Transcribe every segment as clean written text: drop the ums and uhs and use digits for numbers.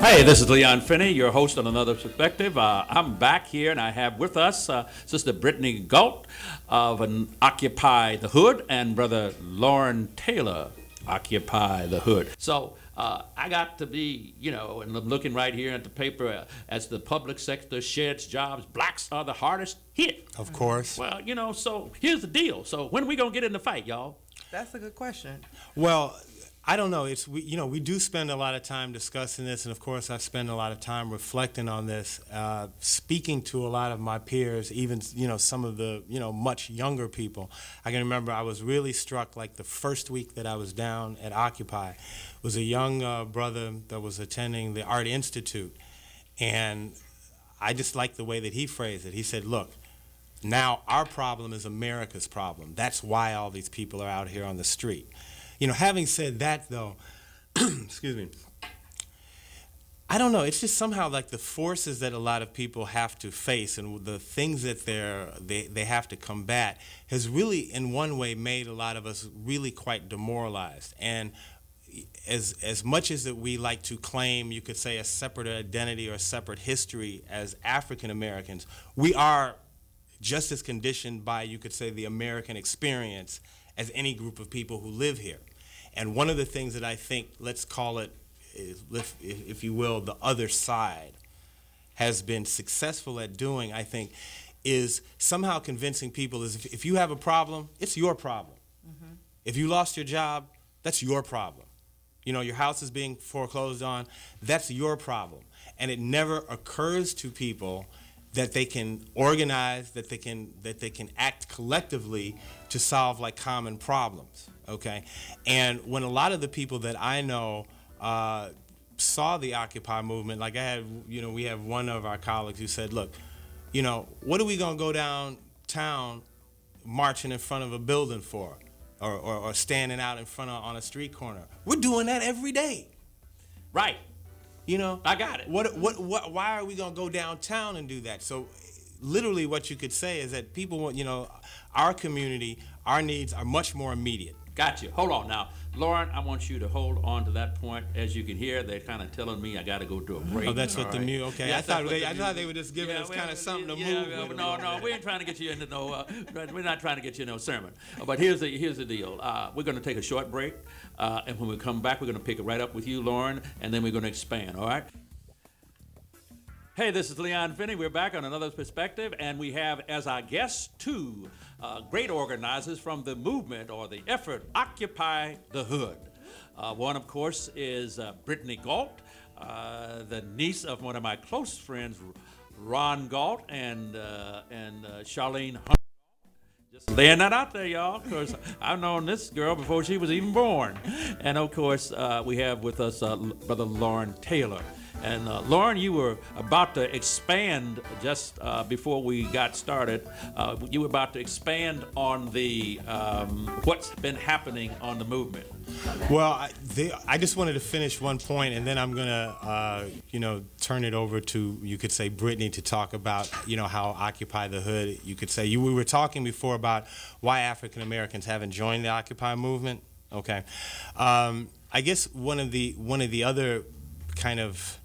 Hey, this is Leon Finney, your host on Another Perspective. I'm back here, and I have with us Sister Brittany Galt of Occupy the Hood and Brother Lauren Taylor, Occupy the Hood. So I got to be, and I'm looking right here at the paper, as the public sector sheds jobs, blacks are the hardest hit. Of course. Well, so here's the deal. So when are we going to get in the fight, y'all? That's a good question. Well, I don't know. We do spend a lot of time discussing this, and of course, I spend a lot of time reflecting on this, speaking to a lot of my peers, even some of the much younger people. I can remember I was really struck, like the first week that I was down at Occupy, was a young brother that was attending the Art Institute, and I just liked the way that he phrased it. He said, "Look, now our problem is America's problem. That's why all these people are out here on the street." Having said that, though, excuse me, I don't know. It's just somehow like the forces that a lot of people have to face and the things that they have to combat has really, in one way, made a lot of us really quite demoralized. And as much as that we like to claim, you could say, a separate identity or a separate history as African Americans, we are just as conditioned by, you could say, the American experience as any group of people who live here. And one of the things that I think, let's call it, if you will, the other side, has been successful at doing, I think, is somehow convincing people is if you have a problem, it's your problem. Mm-hmm. If you lost your job, that's your problem. Your house is being foreclosed on, that's your problem. And it never occurs to people that they can organize, that they can act collectively to solve like common problems, okay? And when a lot of the people that I know saw the Occupy movement, like we have one of our colleagues who said, look, what are we gonna go downtown marching in front of a building for, or standing out in front on a street corner? We're doing that every day. Right. I got it. Why are we going to go downtown and do that? So literally what you could say is that people want, our community, our needs are much more immediate. Got you. Hold on now. Lauren, I want you to hold on to that point. As you can hear, they're kind of telling me I got to go to a break. Oh, that's what the music, okay. Yes, I thought they were just giving us kind of something to move with. No, we ain't trying to get you into we're not trying to get you in no sermon. But here's the deal. We're going to take a short break, and when we come back, we're going to pick it right up with you, Lauren, and then we're going to expand, all right? Hey, this is Leon Finney. We're back on Another Perspective, and we have as our guests two great organizers from the movement or the effort, Occupy the Hood. One, of course, is Brittany Galt, the niece of one of my close friends, Ron Galt, and Charlene Hunt. Just laying that out there, y'all, because I've known this girl before she was even born. And, of course, we have with us Brother Lauren Taylor. And Lauren, you were about to expand just before we got started. You were about to expand on the what's been happening on the movement. Well, I just wanted to finish one point, and then I'm gonna, turn it over to, you could say, Brittany, to talk about, how Occupy the Hood. You could say we were talking before about why African Americans haven't joined the Occupy movement. Okay, I guess one of the other kind of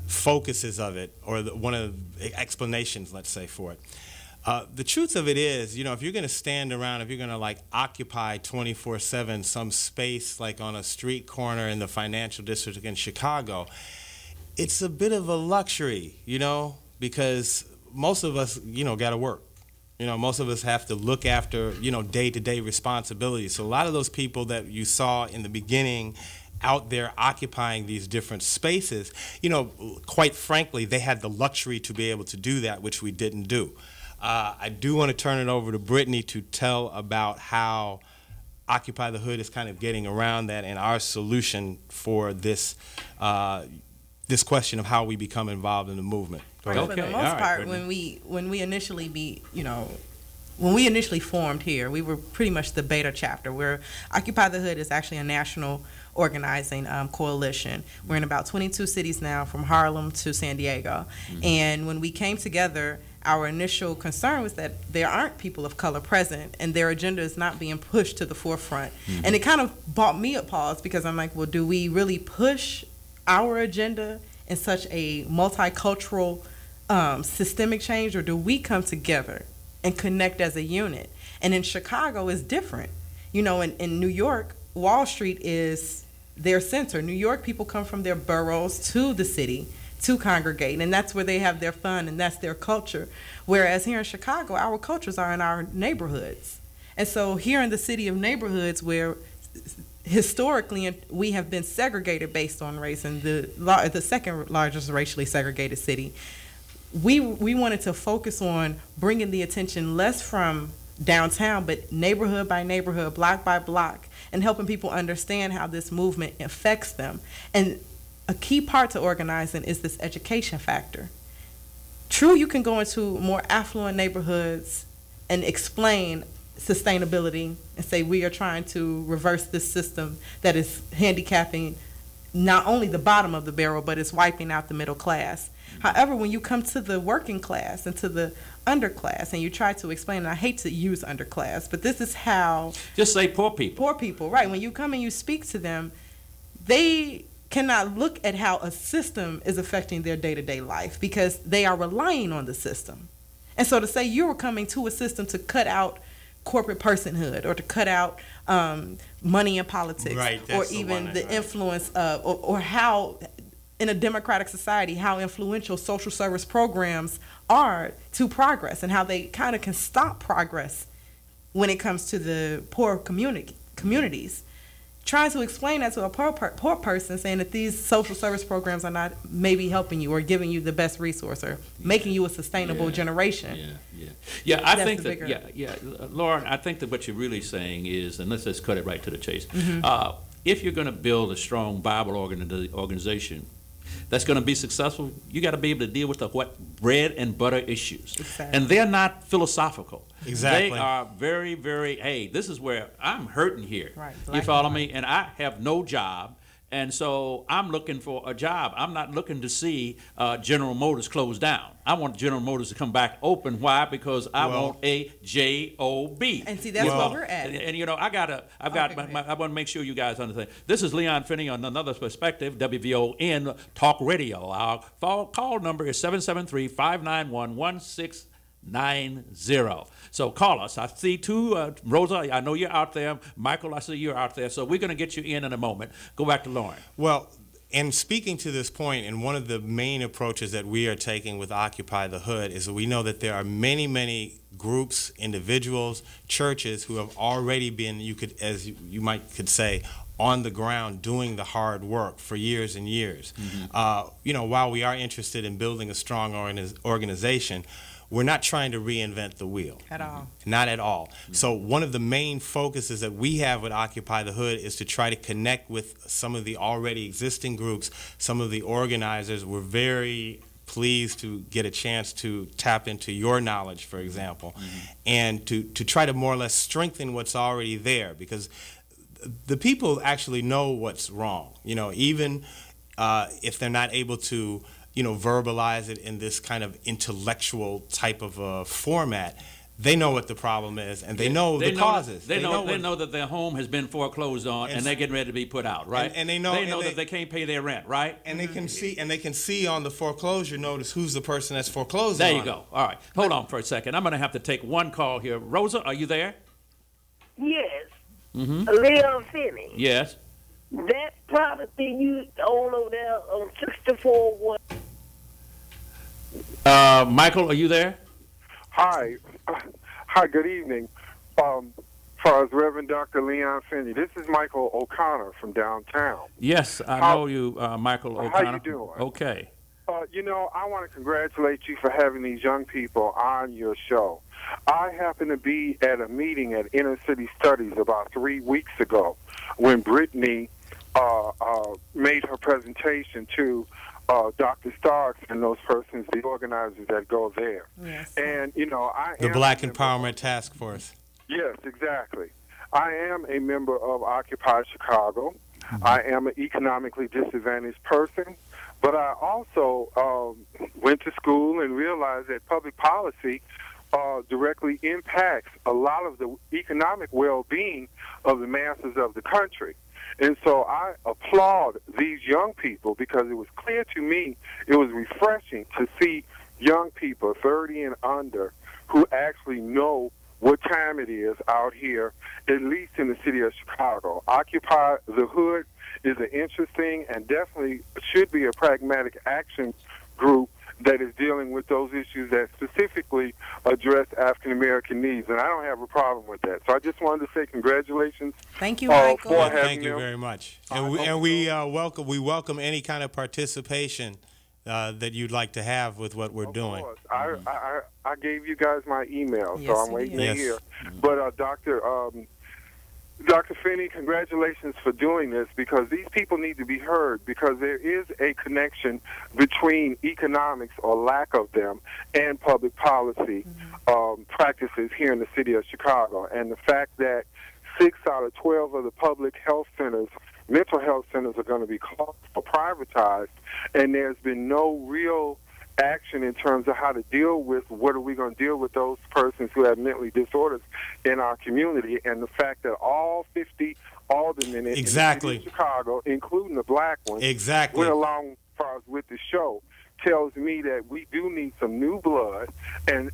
focuses of it, or one of the explanations, let's say, for it. The truth of it is, if you're going to stand around, if you're going to like occupy 24/7 some space like on a street corner in the financial district in Chicago, it's a bit of a luxury, because most of us, got to work. Most of us have to look after, day-to-day responsibilities. So a lot of those people that you saw in the beginning out there occupying these different spaces, quite frankly, they had the luxury to be able to do that, which we didn't do. I do want to turn it over to Brittany to tell about how Occupy the Hood is kind of getting around that and our solution for this this question of how we become involved in the movement. Right, okay. For the most part, when we initially when we initially formed here, we were pretty much the beta chapter, where Occupy the Hood is actually a national organizing coalition. We're in about 22 cities now, from Harlem to San Diego. Mm-hmm. And when we came together, our initial concern was that there aren't people of color present and their agenda is not being pushed to the forefront. Mm-hmm. And it kind of brought me a pause, because I'm like, well, do we really push our agenda in such a multicultural systemic change, or do we come together and connect as a unit? And in Chicago, it's different. You know, in New York, Wall Street is their center. New York people come from their boroughs to the city to congregate, and that's where they have their fun, and that's their culture. Whereas here in Chicago, our cultures are in our neighborhoods. And so here in the city of neighborhoods, where historically we have been segregated based on race, and the second largest racially segregated city, we wanted to focus on bringing the attention less from downtown, but neighborhood by neighborhood, block by block, and helping people understand how this movement affects them. And a key part to organizing is this education factor. True, you can go into more affluent neighborhoods and explain sustainability and say we are trying to reverse this system that is handicapping not only the bottom of the barrel, but it's wiping out the middle class. However, when you come to the working class and to the underclass and you try to explain, and I hate to use underclass, but this is how... Just say poor people. Poor people, right. When you come and you speak to them, they cannot look at how a system is affecting their day-to-day life because they are relying on the system. And so to say you were coming to a system to cut out corporate personhood or to cut out money in politics, right, or even the influence of, or how in a democratic society, how influential social service programs are to progress and how they kind of can stop progress when it comes to the poor communities. Trying to explain that to a poor person, saying that these social service programs are not maybe helping you or giving you the best resource or making you a sustainable generation. Yeah, I think that, Lauren, I think that what you're really saying is, and let's just cut it right to the chase, if you're going to build a strong Bible organization that's going to be successful, you got to be able to deal with the bread and butter issues. Exactly. And they're not philosophical. Exactly. They are very, very, hey, this is where I'm hurting here. Right. You follow me? And I have no job. And so I'm looking for a job. I'm not looking to see General Motors close down. I want General Motors to come back open. Why? Because I want a J-O-B. And see, that's where we're at. And you know, I want to make sure you guys understand. This is Leon Finney on Another Perspective, WVON Talk Radio. Our call number is 773-591-1690. So call us. I see two, Rosa, I know you're out there. Michael, I see you're out there. So we're going to get you in a moment. Go back to Lauren. Well, in speaking to this point, and one of the main approaches that we are taking with Occupy the Hood is that we know that there are many, many groups, individuals, churches who have already been, as you might could say, on the ground doing the hard work for years and years. You know, while we are interested in building a strong organization, we're not trying to reinvent the wheel. At all. Not at all. So one of the main focuses that we have with Occupy the Hood is to try to connect with some of the already existing groups, some of the organizers. We're very pleased to get a chance to tap into your knowledge, for example, and to try to more or less strengthen what's already there, because the people actually know what's wrong. You know, even if they're not able to verbalize it in this kind of intellectual type of format, they know what the problem is, and they know the causes. They know that their home has been foreclosed on, and they're getting ready to be put out, right? And they know that they can't pay their rent, right? And they can see on the foreclosure notice who's the person that's foreclosing. There you go. All right, hold on for a second. I'm going to have to take one call here. Rosa, are you there? Yes. Leon Finney. Yes. That property you own over there on 64-1. Michael, are you there? Hi. Hi, good evening. Far as Reverend Dr. Leon Finney, this is Michael O'Connor from downtown. Yes, I know you, Michael O'Connor. How you doing? Okay. You know, I want to congratulate you for having these young people on your show. I happened to be at a meeting at Inner City Studies about 3 weeks ago when Brittany made her presentation to Dr. Starks and those persons, the organizers that go there. Yes. And, you know, the Black Empowerment Task Force. Yes, exactly. I am a member of Occupy Chicago. I am an economically disadvantaged person, but I also went to school and realized that public policy directly impacts a lot of the economic well-being of the masses of the country. And so I applaud these young people because it was clear to me, it was refreshing to see young people 30 and under who actually know what time it is out here, at least in the city of Chicago. Occupy the Hood is an interesting and definitely should be a pragmatic action group that is dealing with those issues that specifically address African American needs, and I don't have a problem with that. So I just wanted to say congratulations. Thank you, Michael. For having Thank you them. very much. And we welcome any kind of participation that you'd like to have with what we're doing. Of course. I gave you guys my email, Yes, so I'm you waiting did. to hear. But Dr. Finney, congratulations for doing this, because these people need to be heard, because there is a connection between economics or lack of them and public policy practices here in the city of Chicago. And the fact that 6 out of 12 of the public health centers, mental health centers, are going to be closed or privatized, and there's been no real action in terms of how to deal with what are we going to deal with those persons who have mentally disorders in our community, and the fact that all 50 aldermen in the city of Chicago, including the black ones, went along far as with the show, tells me that we do need some new blood, and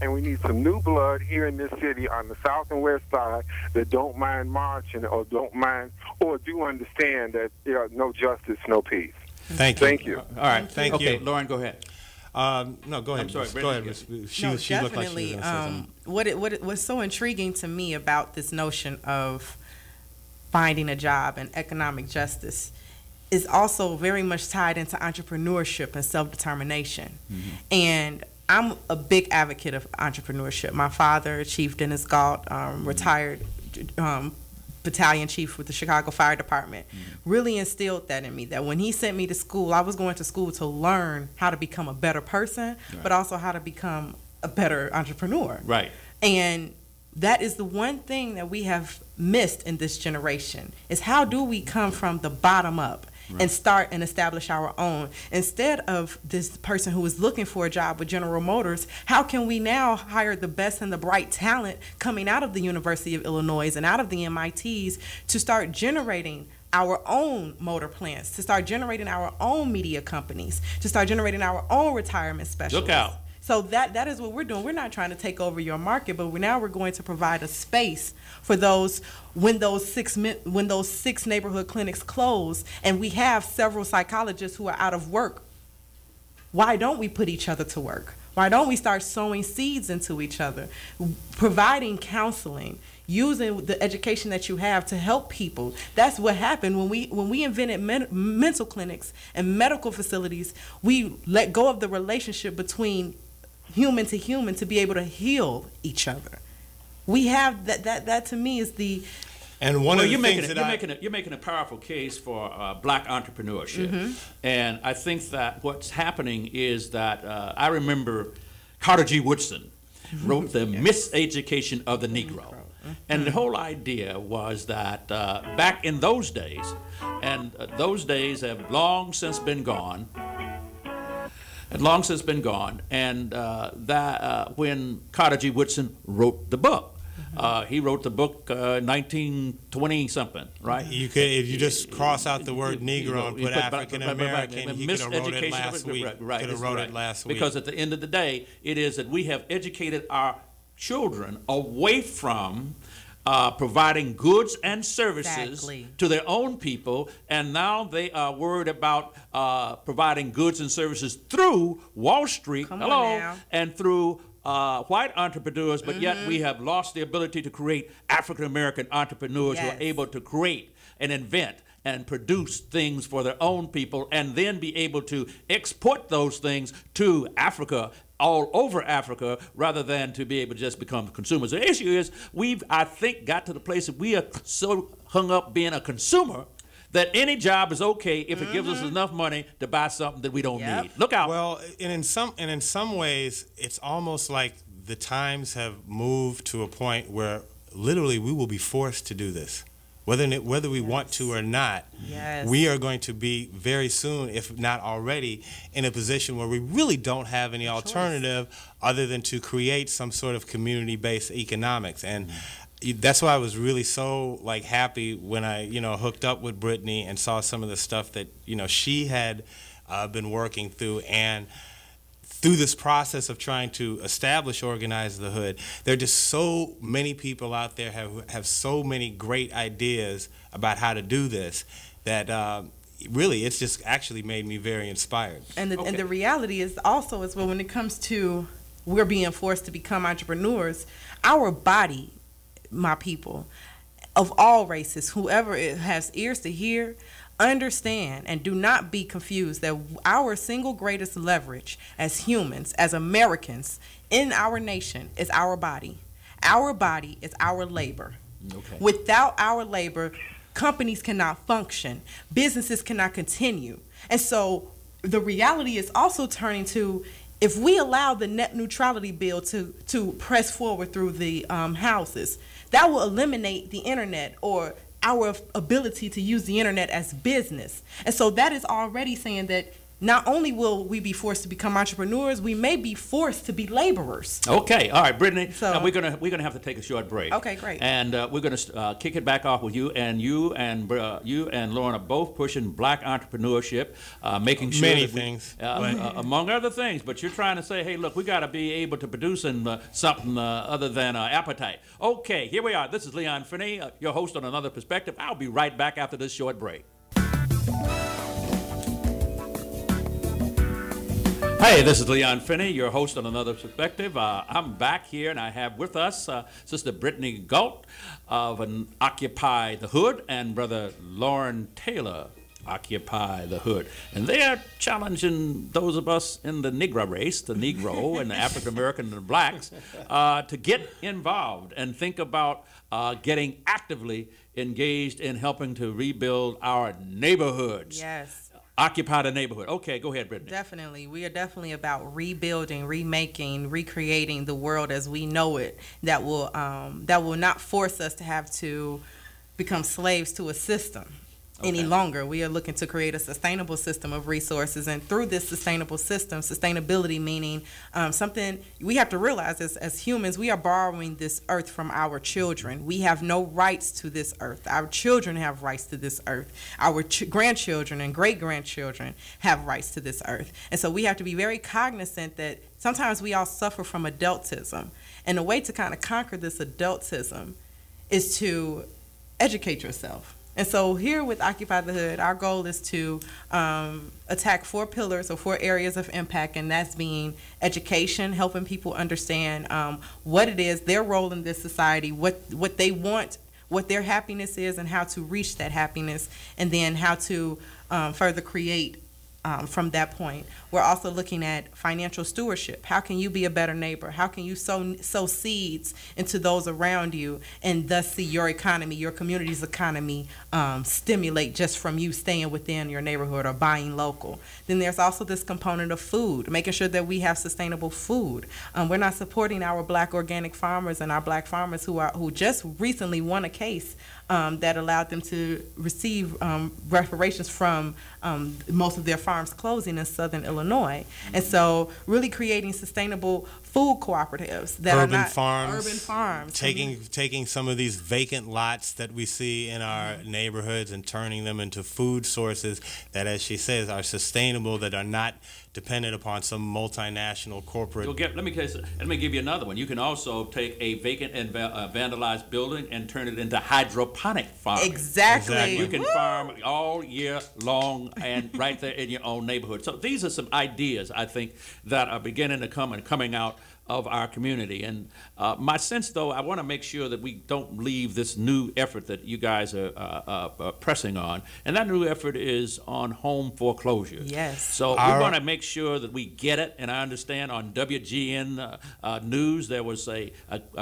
we need some new blood here in this city on the south and west side that don't mind marching or don't mind or do understand that no justice, no peace. Thank you. Thank you. All right. Thank you. Okay, Lauren, go ahead. No, go ahead. I'm sorry, Go ahead. Brenda. She looked like she was definitely. going to say something. What was so intriguing to me about this notion of finding a job and economic justice is also very much tied into entrepreneurship and self-determination. And I'm a big advocate of entrepreneurship. My father, Chief Dennis Galt, retired battalion chief with the Chicago Fire Department, really instilled that in me, that when he sent me to school, I was going to school to learn how to become a better person, but also how to become a better entrepreneur. Right. And that is the one thing that we have missed in this generation, is how do we come from the bottom up and start and establish our own, instead of this person who is looking for a job with General Motors. How can we now hire the best and the bright talent coming out of the University of Illinois and out of the MITs to start generating our own motor plants, to start generating our own media companies, to start generating our own retirement specialists? Look out. So that is what we're doing. We're not trying to take over your market, but we're going to provide a space for those when those six neighborhood clinics close, and we have several psychologists who are out of work. Why don't we put each other to work? Why don't we start sowing seeds into each other, providing counseling, using the education that you have to help people? That's what happened when we invented mental clinics and medical facilities. We let go of the relationship between human to human to be able to heal each other. We have that to me is the. And one of the you're things making a powerful case for black entrepreneurship, and I think that what's happening is that I remember Carter G. Woodson wrote The Miseducation of the Negro, and the whole idea was that back in those days, and those days have long since been gone. And when Carter G. Woodson wrote the book, he wrote the book 1920 something, right? You could, if you just cross out the word Negro and put African American, you could have wrote it last week. Could have wrote it last week. Because at the end of the day, it is that we have educated our children away from providing goods and services to their own people, and now they are worried about providing goods and services through Wall Street, and through white entrepreneurs, but yet we have lost the ability to create African American entrepreneurs who are able to create and invent and produce things for their own people, and then be able to export those things to Africa, all over Africa, rather than to be able to just become consumers. The issue is we've, I think, got to the place that we are so hung up being a consumer that any job is okay if it gives us enough money to buy something that we don't need. Look out. Well, and in some ways, it's almost like the times have moved to a point where literally we will be forced to do this. Whether we want to or not, we are going to be very soon, if not already, in a position where we really don't have any alternative other than to create some sort of community-based economics. And that's why I was really so like happy when I hooked up with Brittany and saw some of the stuff that she had been working through. And through this process of trying to establish Organize the Hood, there are just so many people out there have so many great ideas about how to do this that really it's just actually made me very inspired. And the reality is also as well, when it comes to we're being forced to become entrepreneurs, our body, my people, of all races, whoever has ears to hear, understand and do not be confused that our single greatest leverage as humans, as Americans in our nation is our body. Our body is our labor. Okay. Without our labor, companies cannot function, businesses cannot continue. And so the reality is also turning to, if we allow the net neutrality bill to press forward through the houses, that will eliminate the internet or our ability to use the internet as business. And so that is already saying that not only will we be forced to become entrepreneurs, we may be forced to be laborers. Okay, all right, Brittany. So, now we're gonna have to take a short break. Okay, great. And we're gonna kick it back off with you and Lauren are both pushing black entrepreneurship, making sure many things, among other things. But you're trying to say, hey, look, we got to be able to produce something other than appetite. Okay, here we are. This is Leon Finney, your host on Another Perspective. I'll be right back after this short break. Hey, this is Leon Finney, your host on Another Perspective. I'm back here, and I have with us Sister Brittany Galt of Occupy the Hood and Brother Lauren Taylor, Occupy the Hood. And they are challenging those of us in the Negro race, the Negro and the African American and the blacks, to get involved and think about getting actively engaged in helping to rebuild our neighborhoods. Yes. Occupy the neighborhood. Okay, go ahead, Brittany. Definitely. We are definitely about rebuilding, remaking, recreating the world as we know it, that will not force us to have to become slaves to a system any longer. We are looking to create a sustainable system of resources, and through this sustainable system, sustainability meaning something we have to realize as humans, we are borrowing this earth from our children. We have no rights to this earth. Our children have rights to this earth. Our grandchildren and great-grandchildren have rights to this earth. And so we have to be very cognizant that sometimes we all suffer from adultism. And the way to kind of conquer this adultism is to educate yourself. And so here with Occupy the Hood, our goal is to attack 4 pillars or 4 areas of impact, and that's being education, helping people understand what it is, their role in this society, what they want, what their happiness is, and how to reach that happiness, and then how to further create from that point. We're also looking at financial stewardship. How can you be a better neighbor? How can you sow seeds into those around you and thus see your economy, your community's economy stimulate just from you staying within your neighborhood or buying local? Then there's also this component of food, making sure that we have sustainable food. We're not supporting our black organic farmers and our black farmers who just recently won a case that allowed them to receive reparations from most of their farms closing in southern Illinois. And so really creating sustainable food cooperatives that are not urban farms. Taking some of these vacant lots that we see in our neighborhoods and turning them into food sources that, as she says, are sustainable, that are not dependent upon some multinational corporate. Let me give you another one. You can also take a vacant and vandalized building and turn it into hydroponic farming. Exactly. You can farm all year long and right there in your own neighborhood. So these are some ideas, I think, that are beginning to come and coming out of our community. And my sense, though, I want to make sure that we don't leave this new effort that you guys are pressing on. And that new effort is on home foreclosure. Yes. So we want to make sure that we get it. And I understand on WGN News there was a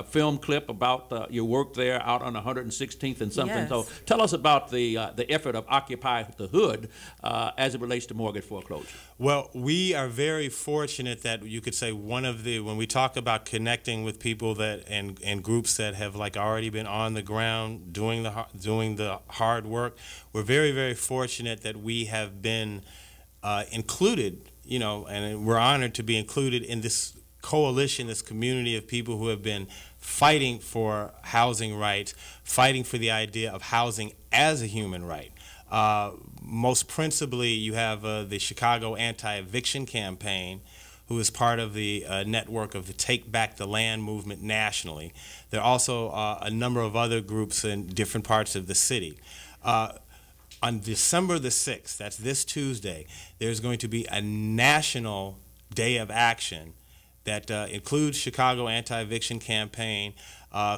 film clip about your work there out on 116th and something. Yes. So tell us about the effort of Occupy the Hood as it relates to mortgage foreclosure. Well, we are very fortunate that you could say when we talk about connecting with people that and groups that have like already been on the ground doing the hard work, we're very, very fortunate that we have been included, and we're honored to be included in this coalition, this community of people who have been fighting for housing rights, fighting for the idea of housing as a human right. Most principally, you have the Chicago Anti-Eviction Campaign, who is part of the network of the Take Back the Land movement nationally. There are also a number of other groups in different parts of the city. On December the 6th, that's this Tuesday, there's going to be a national day of action that includes Chicago Anti-Eviction Campaign,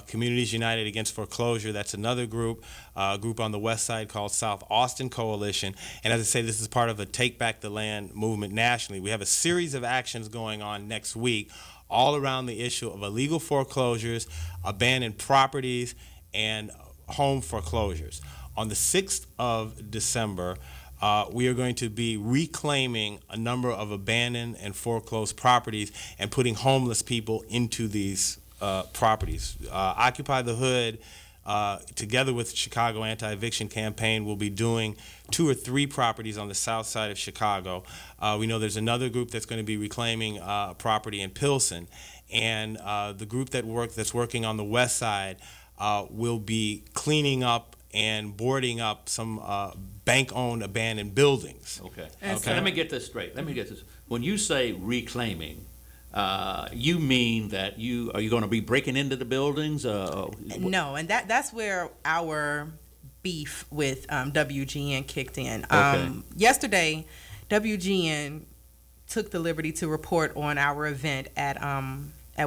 Communities United Against Foreclosure, that's another group, a group on the west side called South Austin Coalition. And as I say, this is part of a Take Back the Land movement nationally. We have a series of actions going on next week all around the issue of illegal foreclosures, abandoned properties, and home foreclosures. On the 6th of December, we are going to be reclaiming a number of abandoned and foreclosed properties and putting homeless people into these properties. Occupy the Hood, together with Chicago Anti-Eviction Campaign, will be doing 2 or 3 properties on the south side of Chicago. We know there's another group that's going to be reclaiming property in Pilsen, and the group that's working on the west side will be cleaning up and boarding up some bank-owned abandoned buildings. Okay. Okay. Let me get this straight. When you say reclaiming, you mean that are you going to be breaking into the buildings? No, and that's where our beef with WGN kicked in. Yesterday, WGN took the liberty to report on our event at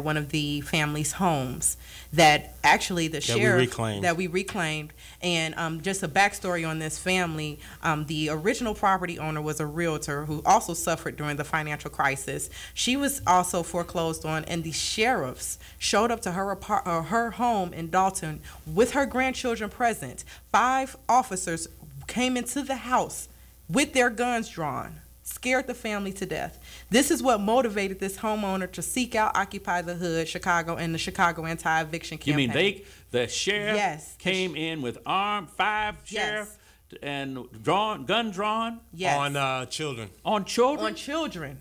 one of the family's homes that actually the sheriff that we reclaimed. And just a backstory on this family, the original property owner was a realtor who also suffered during the financial crisis. She was also foreclosed on, and the sheriffs showed up to her home in Dalton with her grandchildren present. 5 officers came into the house with their guns drawn, scared the family to death. This is what motivated this homeowner to seek out Occupy the Hood Chicago and the Chicago Anti-Eviction Campaign. You mean the sheriff came in with armed, 5 sheriffs and gun drawn? Yes. On children. On children? On children.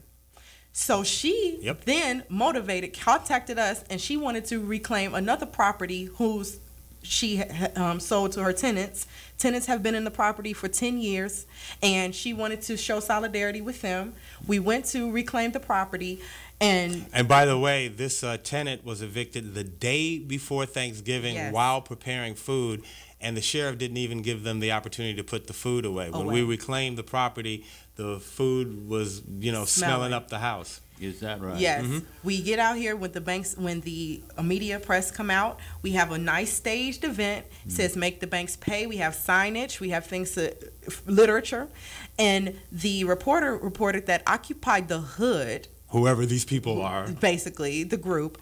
So she then contacted us, and she wanted to reclaim another property whose she sold to her tenants. Tenants have been in the property for 10 years, and she wanted to show solidarity with them. We went to reclaim the property, and by the way, this tenant was evicted the day before Thanksgiving while preparing food, and the sheriff didn't even give them the opportunity to put the food away. When we reclaimed the property, the food was, smelling up the house. Is that right? Yes. We get out here with the banks, when the media press come out, we have a nice staged event. It says make the banks pay. We have signage. We have things literature. And the reporter reported that Occupy the Hood, whoever these people are, basically the group,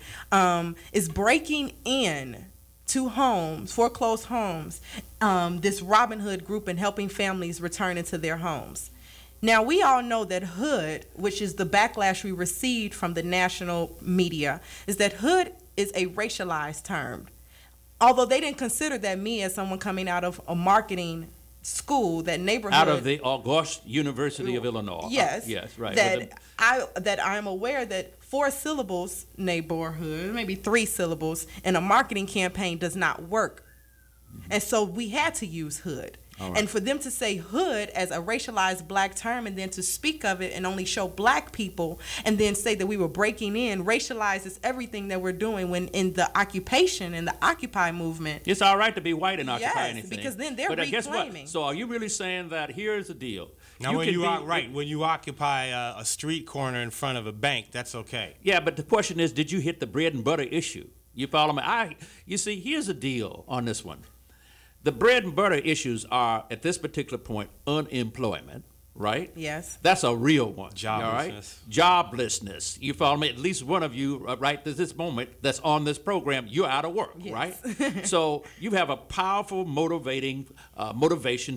is breaking in to homes, foreclosed homes, this Robin Hood group, and helping families return into their homes. Now, we all know that hood, which is the backlash we received from the national media, is that hood is a racialized term. Although they didn't consider that me, as someone coming out of a marketing school, that neighborhood. Out of the August University of Illinois. Yes. Yes, right. That I'm aware that 4 syllables, neighborhood, maybe 3 syllables, in a marketing campaign does not work. And so we had to use hood. Right. And for them to say hood as a racialized black term, and then to speak of it and only show black people, and then say that we were breaking in, racializes everything that we're doing, when in the occupation and the Occupy movement. It's all right to be white and occupy anything. Because then they're reclaiming. Guess what? So are you really saying that here's the deal? Now, when you occupy a street corner in front of a bank, that's okay. Yeah, but the question is, did you hit the bread and butter issue? You follow me? You see, here's the deal on this one. The bread and butter issues are, at this particular point, unemployment, right? Yes. That's a real one. Joblessness. All right? Joblessness. You follow me? At least one of you, right at this moment, that's on this program, you're out of work, right? So you have a powerful motivation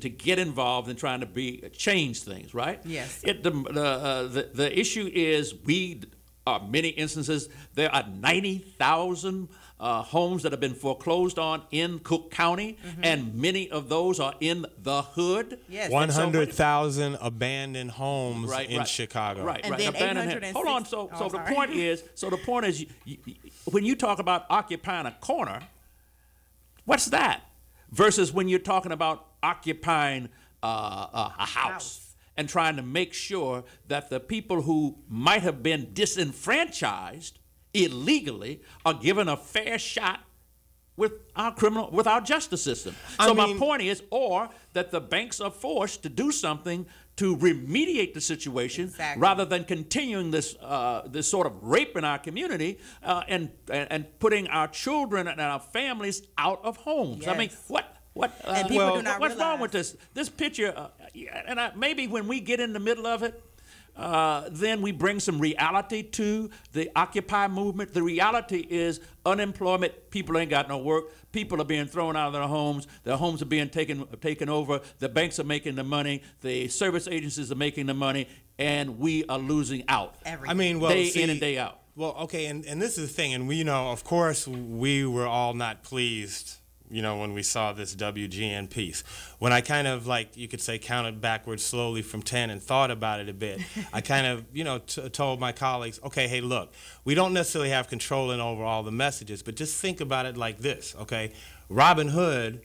to get involved in trying to change things, right? Yes. The issue is many instances, there are 90,000 homes that have been foreclosed on in Cook County, and many of those are in the hood. Yes. 100,000 abandoned homes in Chicago. Right, And right. then Abandoned 860 Hold on. So the point is, when you talk about occupying a corner, what's that? Versus when you're talking about occupying a house and trying to make sure that the people who might have been disenfranchised illegally are given a fair shot with our justice system. So my point is, or that the banks are forced to do something to remediate the situation, rather than continuing this this sort of rape in our community and putting our children and our families out of homes. Yes. I mean, what's wrong with this? This picture, maybe when we get in the middle of it, then we bring some reality to the Occupy movement. The reality is unemployment. People ain't got no work. People are being thrown out of their homes. Their homes are being taken over. The banks are making the money. The service agencies are making the money, and we are losing out. Day in and day out. Well, okay, and this is the thing, and we, of course, we were all not pleased, when we saw this WGN piece. When I kind of, you could say, counted backwards slowly from 10 and thought about it a bit, I kind of, told my colleagues, okay, hey, look, we don't necessarily have control over all the messages, but just think about it like this, okay? Robin Hood,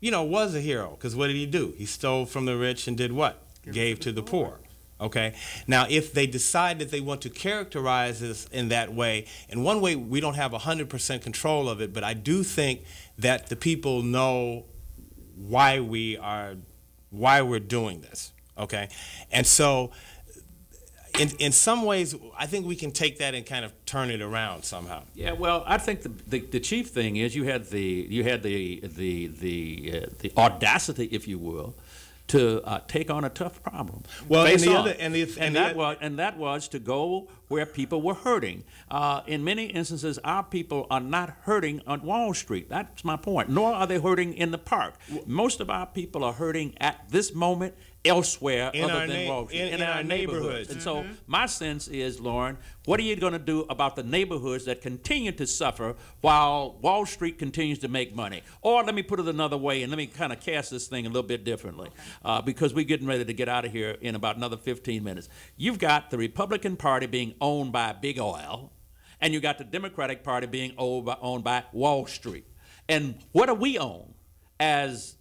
was a hero, because what did he do? He stole from the rich and did what? Gave to the poor. Okay. Now, if they decide that they want to characterize this in that way, in one way, we don't have 100% control of it, but I do think that the people know why we're doing this. Okay. And so, in some ways, I think we can take that and kind of turn it around somehow. Yeah. Well, I think the chief thing is you had the audacity, if you will, to take on a tough problem. Well, that was to go where people were hurting. In many instances, our people are not hurting on Wall Street. That's my point. Nor are they hurting in the park. Most of our people are hurting at this moment elsewhere other than Wall Street, in our neighborhoods. And so my sense is, Lauren, what are you going to do about the neighborhoods that continue to suffer while Wall Street continues to make money? Or let me put it another way, and let me kind of cast this thing a little bit differently, because we're getting ready to get out of here in about another 15 minutes. You've got the Republican Party being owned by big oil, and you got the Democratic Party being owned by Wall Street. And what do we own as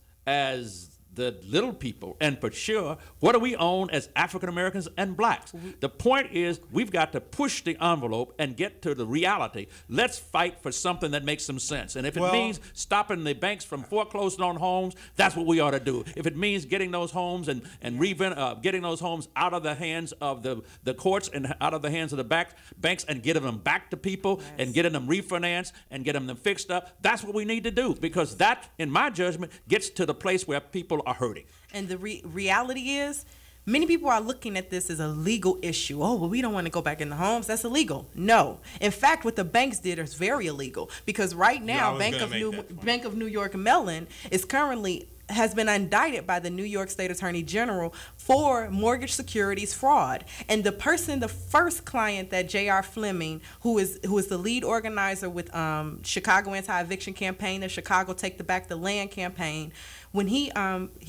the little people? And for sure, what do we own as African Americans and blacks? The point is, we've got to push the envelope and get to the reality. Let's fight for something that makes some sense. And if it means stopping the banks from foreclosing on homes, that's what we ought to do. If it means getting those homes and getting those homes out of the hands of the courts and out of the hands of the banks and getting them back to people and getting them refinanced and getting them fixed up, that's what we need to do, because that, in my judgment, gets to the place where people are hurting. And the reality is, many people are looking at this as a legal issue. Oh, well, we don't want to go back in the homes. That's illegal. No. In fact, what the banks did is very illegal, because right now, Bank of New York Mellon has been indicted by the New York State Attorney General for mortgage securities fraud. And the first client that J.R. Fleming, who is the lead organizer with Chicago Anti-Eviction Campaign, the Chicago Take Back the Land campaign, when he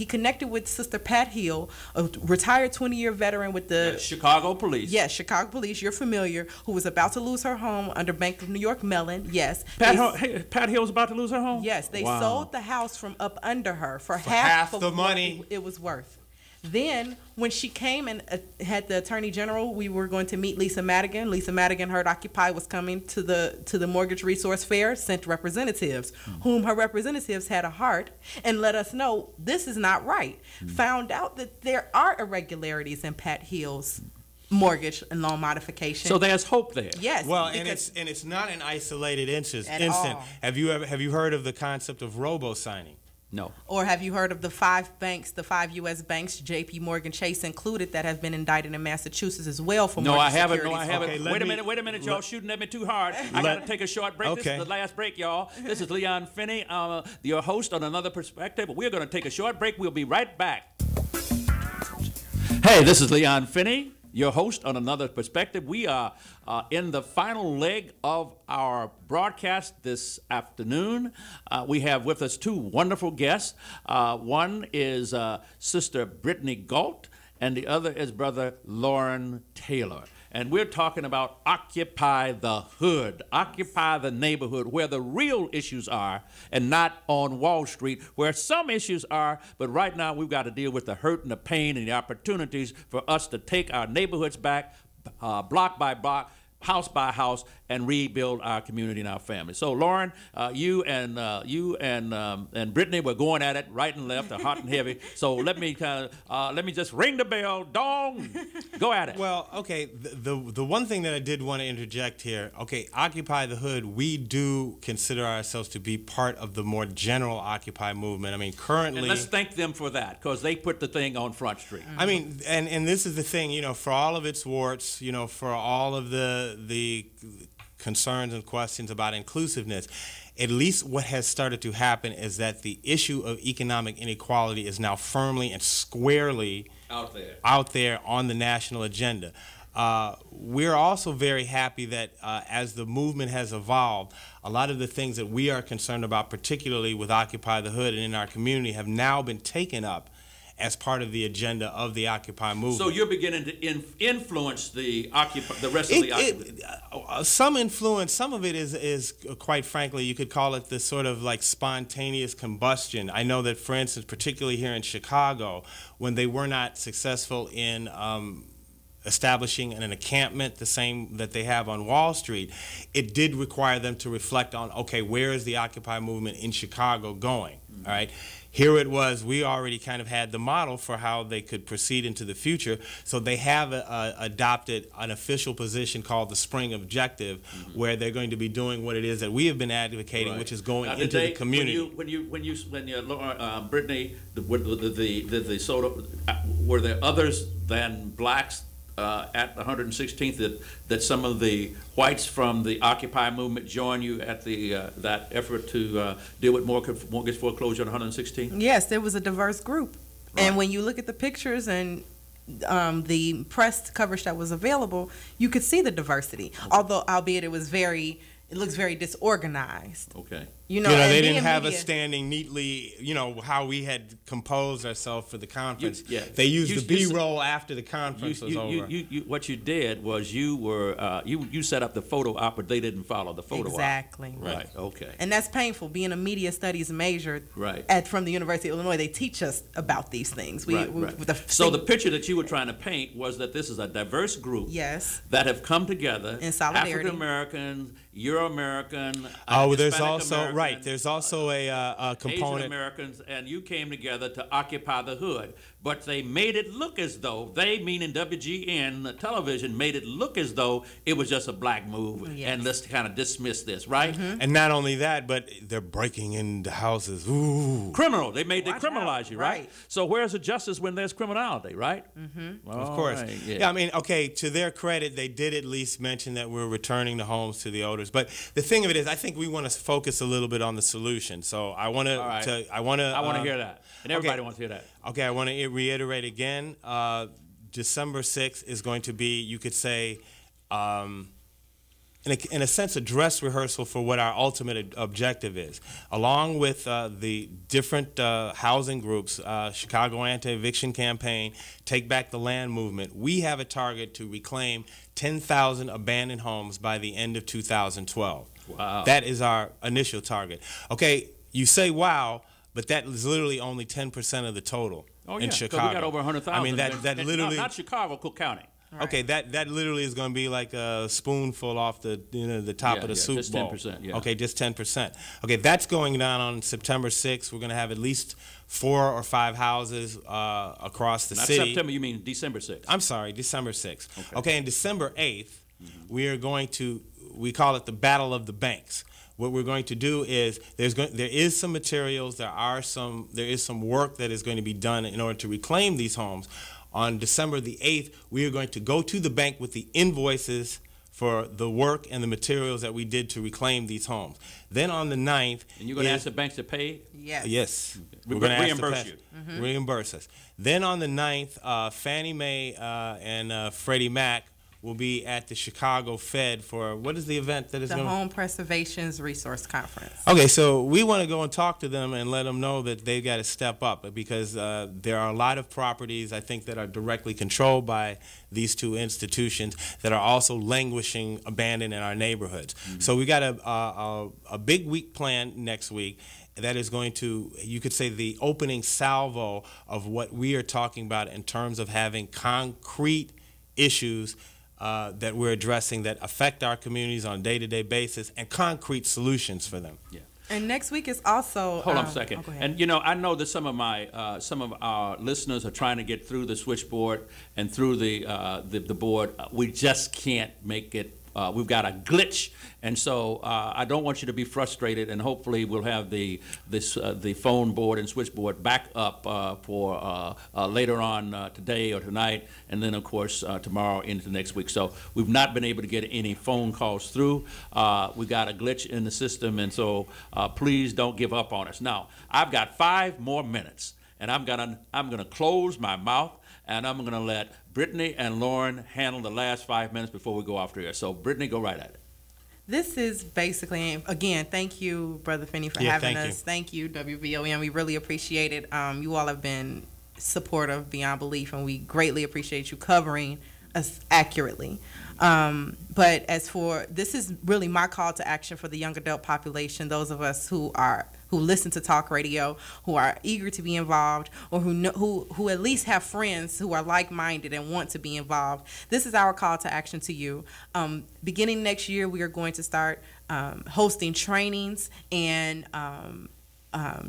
connected with Sister Pat Hill, a retired 20-year veteran with the Chicago Police. Yes, Chicago Police. You're familiar. Who was about to lose her home under Bank of New York Mellon. Yes. Pat Hill was about to lose her home? Yes. They sold the house from up under her for half the money it was worth. Then, when she came and had the Attorney General, we were going to meet Lisa Madigan. Lisa Madigan heard Occupy was coming to the Mortgage Resource Fair, sent representatives, whom her representatives had a heart and let us know this is not right. Found out that there are irregularities in Pat Hill's mortgage and loan modification. So there's hope there. Yes. Well, and it's not an isolated instant. All. Have you heard of the concept of robo-signing? No. Or have you heard of the five U.S. banks, J.P. Morgan Chase included, that have been indicted in Massachusetts as well for mortgage securities? No, I haven't. Okay, wait a minute, y'all shooting at me too hard. I got to take a short break. Okay. This is the last break, y'all. This is Leon Finney, your host on Another Perspective. We're going to take a short break. We'll be right back. Hey, this is Leon Finney, your host on Another Perspective. We are in the final leg of our broadcast this afternoon. We have with us two wonderful guests. One is Sister Brittany Galt, and the other is Brother Lauren Taylor. And we're talking about Occupy the Hood, Occupy the Neighborhood, where the real issues are, and not on Wall Street, where some issues are. But right now, we've got to deal with the hurt and the pain and the opportunities for us to take our neighborhoods back, block by block, house by house, and rebuild our community and our family. So, Lauren, you and Brittany were going at it right and left, hot and heavy. So let me just ring the bell, dong, go at it. Well, okay. The one thing that I did want to interject here. Okay, Occupy the Hood. We do consider ourselves to be part of the more general Occupy movement. I mean, currently. And let's thank them for that, because they put the thing on Front Street. I mean, and this is the thing. You know, for all of its warts, you know, for all of the concerns and questions about inclusiveness, at least what has started to happen is that the issue of economic inequality is now firmly and squarely out there on the national agenda. We're also very happy that as the movement has evolved, a lot of the things that we are concerned about, particularly with Occupy the Hood and in our community, have now been taken up as part of the agenda of the Occupy movement. So you're beginning to influence the rest of the Occupy. Some influence, some of it is quite frankly, you could call it this sort of like spontaneous combustion. I know that, for instance, particularly here in Chicago, when they were not successful in establishing an encampment the same that they have on Wall Street, it did require them to reflect on, okay, where is the Occupy movement in Chicago going, all right? Here it was, we already kind of had the model for how they could proceed into the future, so they have adopted an official position called the Spring Objective, where they're going to be doing what it is that we have been advocating, which is going into the community. Brittany, were there others than blacks at 116th that some of the whites from the Occupy movement join you at the that effort to deal with mortgage foreclosure on 116th? Yes, there was a diverse group. Right. And when you look at the pictures and the press coverage that was available, you could see the diversity. Although, albeit it looks very disorganized. Okay. You know, they didn't have us standing neatly, you know, how we had composed ourselves for the conference. They used the B-roll after the conference was over. What you did was you set up the photo op, but they didn't follow the photo op. Exactly. Right, okay. And that's painful. Being a media studies major from the University of Illinois, they teach us about these things. So the picture that you were trying to paint was that this is a diverse group that have come together. In solidarity. African-Americans, Euro-American, there's also there's also a component. Asian Americans, and you came together to Occupy the Hood. But they made it look as though, they meaning WGN television, made it look as though it was just a black move, and let's kind of dismiss this, right? And not only that, but they're breaking into houses. Ooh. Criminal. They criminalize you, right? So where's the justice when there's criminality, right? Of course. Right, yeah, I mean, okay, to their credit, they did at least mention that we're returning the homes to the owners. But the thing of it is, I think we want to focus a little bit on the solution. So I want to hear that. And everybody wants to hear that. Okay, I want to reiterate again. December 6th is going to be, you could say, in a sense, a dress rehearsal for what our ultimate objective is. Along with the different housing groups, Chicago Anti-Eviction Campaign, Take Back the Land movement, we have a target to reclaim 10,000 abandoned homes by the end of 2012. Wow. That is our initial target. Okay, you say wow, but that is literally only 10% of the total in Chicago. We got over 100,000. I mean, that literally... Not Chicago, Cook County. Right. Okay, that literally is going to be like a spoonful off the top of the soup bowl. Just 10%. Yeah. Okay, just 10%. Okay, that's going down on September 6th. We're going to have at least 4 or 5 houses across the city. Not September, you mean December 6th? I'm sorry, December 6th. Okay, and December 8th, we are going to, we call it the Battle of the Banks. What we're going to do is there is some materials, there is some work that is going to be done in order to reclaim these homes. On December the 8th, we are going to go to the bank with the invoices for the work and the materials that we did to reclaim these homes. Then on the 9th... And you're going to ask the banks to pay? Yes. Yes. Okay. We're going to reimburse you. Reimburse us. Then on the 9th, Fannie Mae and Freddie Mac will be at the Chicago Fed for, what is the event that is The going Home Preservation's Resource Conference. Okay, so we want to go and talk to them and let them know that they've got to step up, because there are a lot of properties, I think, that are directly controlled by these two institutions that are also languishing abandoned in our neighborhoods. So we got a big week planned next week that is going to, you could say, the opening salvo of what we are talking about in terms of having concrete issues that we're addressing that affect our communities on a day-to-day basis, and concrete solutions for them. Yeah. And next week is also... Hold on a second. Go ahead. And, you know, I know that some of our listeners are trying to get through the switchboard and through the board. We just can't make it. We've got a glitch, and so I don't want you to be frustrated, and hopefully we'll have the phone board and switchboard back up for later on today or tonight, and then, of course, tomorrow into next week. So we've not been able to get any phone calls through. We got a glitch in the system, and so please don't give up on us. Now, I've got 5 more minutes, and I'm gonna close my mouth, and I'm gonna let Brittany and Lauren handle the last 5 minutes before we go off to here. So, Brittany, go right at it. This is basically, again, thank you, Brother Finney, for having us. Thank you, WVOM. We really appreciate it. You all have been supportive beyond belief, and we greatly appreciate you covering us accurately. But as for, this is really my call to action for the young adult population, those of us who listen to talk radio, who are eager to be involved, or who at least have friends who are like-minded and want to be involved. This is our call to action to you. Beginning next year, we are going to start hosting trainings and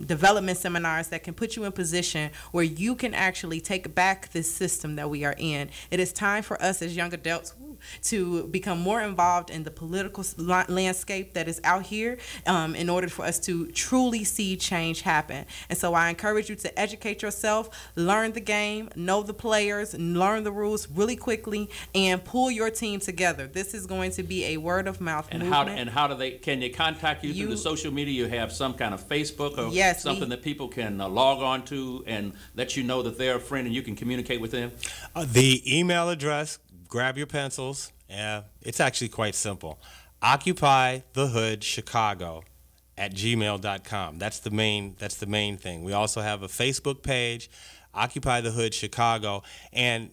development seminars that can put you in position where you can actually take back this system that we are in. It is time for us as young adults to become more involved in the political landscape that is out here in order for us to truly see change happen. And so I encourage you to educate yourself, learn the game, know the players, learn the rules really quickly, and pull your team together. This is going to be a word of mouth movement. How do they, can they contact you through the social media? You have some kind of Facebook or something that people can log on to and let you know that they're a friend and you can communicate with them? The email address, grab your pencils. It's actually quite simple. occupythehoodchicago@gmail.com. That's the main thing. We also have a Facebook page, Occupy the Hood Chicago, and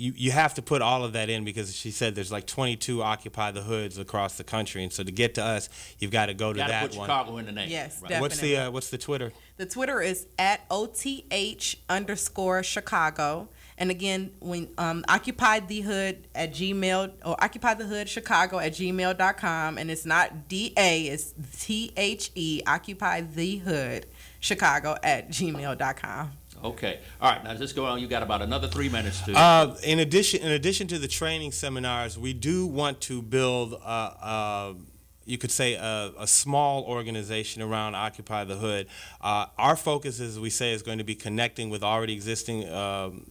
you have to put all of that in because she said there's like 22 Occupy the Hoods across the country, and so to get to us, you've got to go to that put one. Chicago in the name. Yes, right. definitely. What's the Twitter? The Twitter is @OTH_Chicago. And again, when Occupy the Hood at Gmail, or Occupy the Hood Chicago at gmail.com, and it's not DA, it's THE, Occupy the Hood Chicago at gmail.com. Okay. All right. Now just go on. You got about another 3 minutes to. In addition to the training seminars, we do want to build you could say a small organization around Occupy the Hood. Our focus, as we say, is going to be connecting with already existing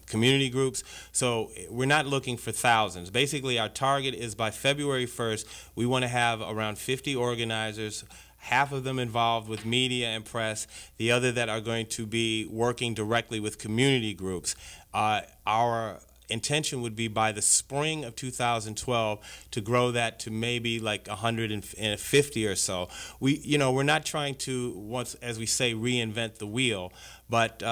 community groups. So we're not looking for thousands. Basically, our target is by February 1st, we want to have around 50 organizers, half of them involved with media and press, the other that are going to be working directly with community groups. Our intention would be by the spring of 2012 to grow that to maybe like 150 or so. We're not trying to, once, as we say, reinvent the wheel, but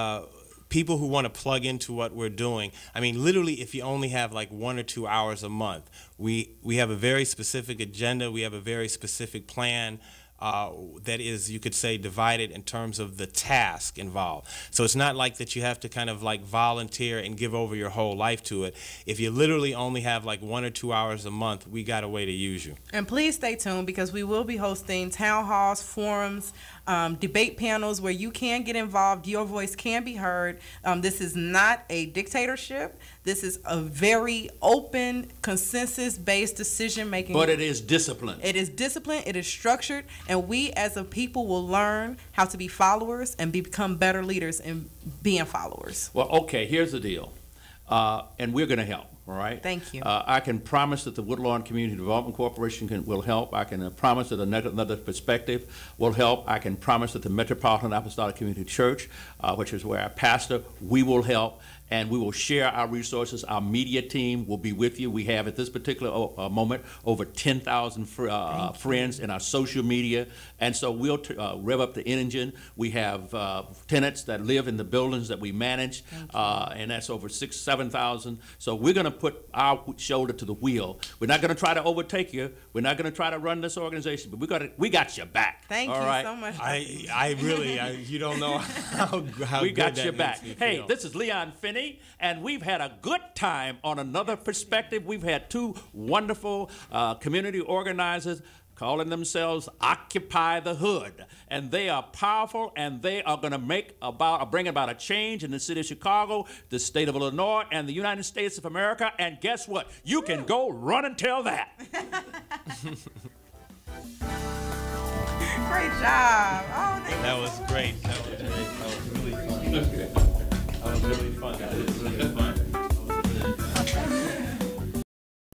people who want to plug into what we're doing. I mean, literally, if you only have like 1 or 2 hours a month, we have a very specific agenda. We have a very specific plan. That is, you could say, divided in terms of the task involved. So it's not like that you have to kind of like volunteer and give over your whole life to it. If you literally only have like 1 or 2 hours a month, we got a way to use you. And please stay tuned because we will be hosting town halls, forums, debate panels where you can get involved. Your voice can be heard. This is not a dictatorship. This is a very open, consensus-based decision-making. But it is disciplined. It is disciplined. It is structured. And we as a people will learn how to be followers and become better leaders in being followers. Well, okay, here's the deal. And we're going to help. All right. Thank you. I can promise that the Woodlawn Community Development Corporation will help. I can promise that another perspective will help. I can promise that the Metropolitan Apostolic Community Church, which is where I pastor, we will help. And we will share our resources. Our media team will be with you. We have, at this particular moment, over 10,000 friends in our social media. And so we'll rev up the engine. We have tenants that live in the buildings that we manage, and that's over 7,000. So we're going to put our shoulder to the wheel. We're not going to try to overtake you. We're not going to try to run this organization, but we got your back. Thank you so much. I really, you don't know how we good got that your back. makes me Hey, feel. this is Leon Finney, and we've had a good time on Another Perspective. We've had two wonderful community organizers calling themselves Occupy the Hood, and they are powerful, and they are going to bring about a change in the city of Chicago, the state of Illinois, and the United States of America. And guess what? You can go run and tell that. Great job. Oh, thank you. That was great. That was great. That was really fun. That was really fun.